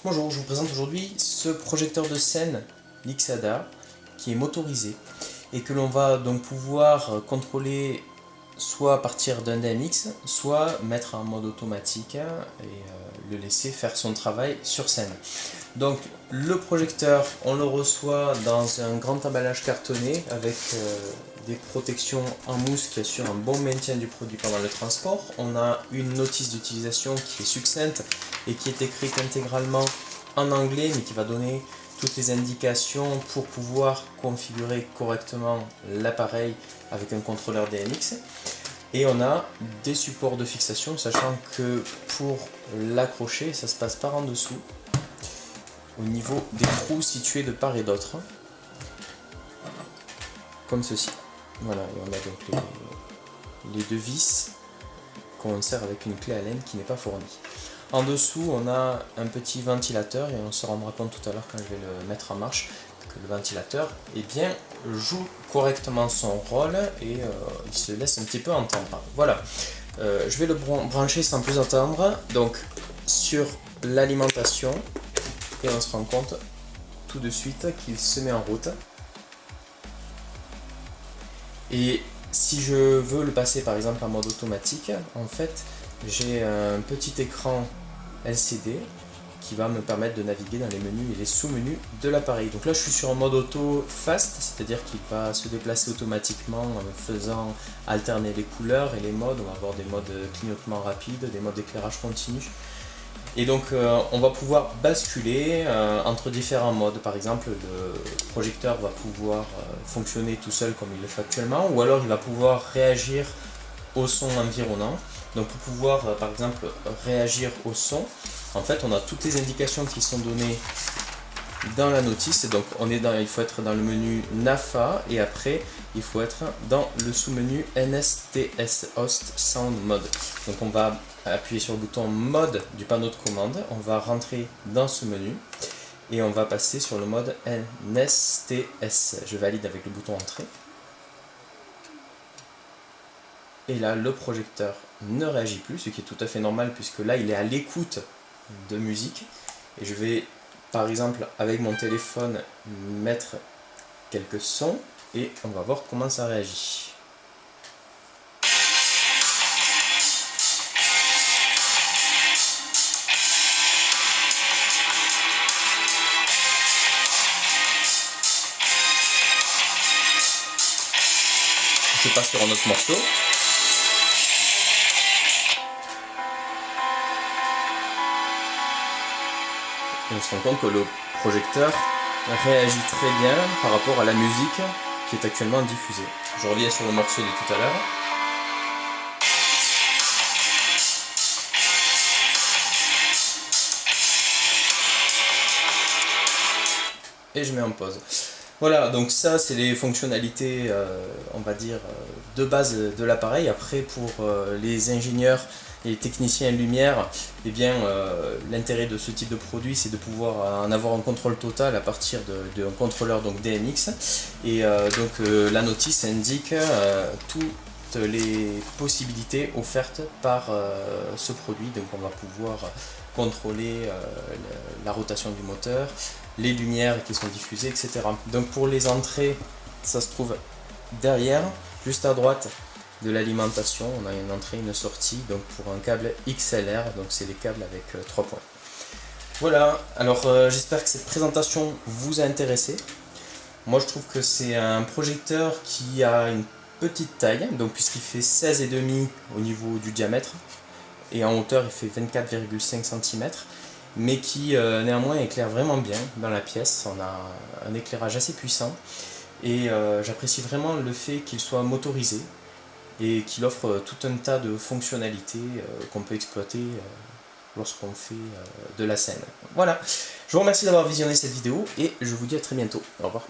Bonjour, je vous présente aujourd'hui ce projecteur de scène Lixada qui est motorisé et que l'on va donc pouvoir contrôler soit à partir d'un DMX, soit mettre en mode automatique et le laisser faire son travail sur scène. Donc le projecteur, on le reçoit dans un grand emballage cartonné avec des protections en mousse qui assurent un bon maintien du produit pendant le transport. On a une notice d'utilisation qui est succincte et qui est écrite intégralement en anglais mais qui va donner toutes les indications pour pouvoir configurer correctement l'appareil avec un contrôleur DMX. Et on a des supports de fixation, sachant que pour l'accrocher, ça se passe par en dessous, au niveau des trous situés de part et d'autre, comme ceci. Voilà, et on a donc les deux vis qu'on insère avec une clé Allen qui n'est pas fournie. En dessous, on a un petit ventilateur et on se rendra compte tout à l'heure quand je vais le mettre en marche que le ventilateur joue correctement son rôle et il se laisse un petit peu entendre. Voilà, je vais le brancher sans plus attendre donc sur l'alimentation et on se rend compte tout de suite qu'il se met en route. Et si je veux le passer par exemple en mode automatique, en fait j'ai un petit écran LCD qui va me permettre de naviguer dans les menus et les sous-menus de l'appareil. Donc là je suis sur un mode auto fast, c'est-à-dire qu'il va se déplacer automatiquement en faisant alterner les couleurs et les modes. On va avoir des modes clignotement rapide, des modes d'éclairage continu. Et donc on va pouvoir basculer entre différents modes. Par exemple, le projecteur va pouvoir fonctionner tout seul comme il le fait actuellement, ou alors il va pouvoir réagir au son environnant. Donc pour pouvoir par exemple réagir au son, en fait on a toutes les indications qui sont données dans la notice. Donc il faut être dans le menu NAFA et après il faut être dans le sous-menu NSTS Host Sound Mode. Donc on va appuyer sur le bouton mode du panneau de commande, on va rentrer dans ce menu et on va passer sur le mode NSTS. Je valide avec le bouton entrée. Et là le projecteur ne réagit plus, ce qui est tout à fait normal puisque là il est à l'écoute de musique. Et je vais par exemple avec mon téléphone mettre quelques sons et on va voir comment ça réagit. Je passe sur un autre morceau. Et on se rend compte que le projecteur réagit très bien par rapport à la musique qui est actuellement diffusée. Je reviens sur le morceau de tout à l'heure. Et je mets en pause. Voilà, donc ça c'est les fonctionnalités, on va dire, de base de l'appareil. Après pour les ingénieurs et les techniciens lumière, eh bien l'intérêt de ce type de produit c'est de pouvoir en avoir un contrôle total à partir d'un contrôleur donc DMX. Et la notice indique toutes les possibilités offertes par ce produit. Donc on va pouvoir contrôler la rotation du moteur, les lumières qui sont diffusées, etc. Donc pour les entrées, ça se trouve derrière, juste à droite de l'alimentation, on a une entrée, une sortie, donc pour un câble XLR, donc c'est des câbles avec 3 points. Voilà, alors j'espère que cette présentation vous a intéressé. Moi je trouve que c'est un projecteur qui a une petite taille, donc puisqu'il fait 16,5 au niveau du diamètre, et en hauteur il fait 24,5 cm, mais qui néanmoins éclaire vraiment bien dans la pièce. On a un éclairage assez puissant et j'apprécie vraiment le fait qu'il soit motorisé et qu'il offre tout un tas de fonctionnalités qu'on peut exploiter lorsqu'on fait de la scène. Voilà, je vous remercie d'avoir visionné cette vidéo et je vous dis à très bientôt. Au revoir.